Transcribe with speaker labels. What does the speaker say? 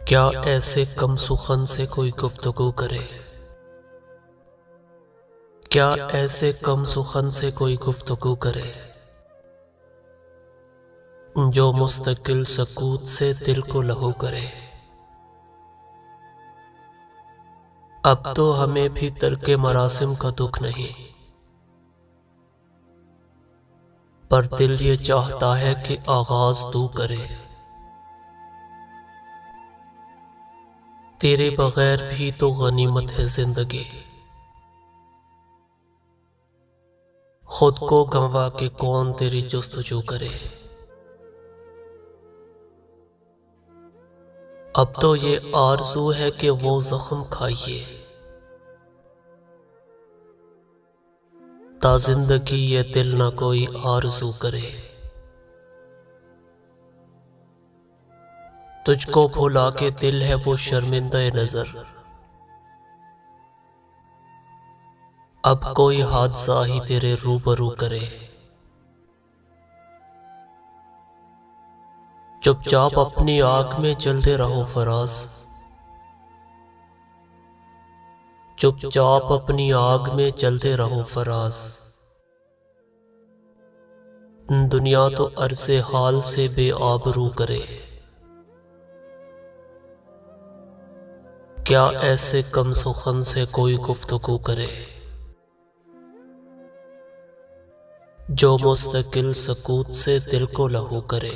Speaker 1: क्या ऐसे कम सुखन से कोई गुफ्तगू करे? क्या ऐसे कम सुखन से कोई गुफ्तगू करे जो मुस्तकिल सकूत से दिल को लहू करे। अब तो हमें भी तर्के मरासिम का दुख नहीं, पर दिल ये चाहता है कि आगाज तू करे। तेरे बगैर भी तो गनीमत है जिंदगी, खुद को गंवा के कौन तेरी जुस्तजू करे। अब तो ये आरज़ू है कि वो जख्म खाइए, ता जिंदगी ये दिल ना कोई आरज़ू करे। तुझको भुला के दिल है वो शर्मिंदा नजर, अब कोई हादसा ही तेरे रूबरू करे। चुपचाप अपनी आग में जलते रहो फराज, चुपचाप अपनी आग में जलते रहो फराज। दुनिया तो अर्ज़े हाल से बेआबरू करे। क्या ऐसे कम सुखन से कोई गुफ्तगू करे जो मुस्तकिल सकूत से दिल को लहू करे।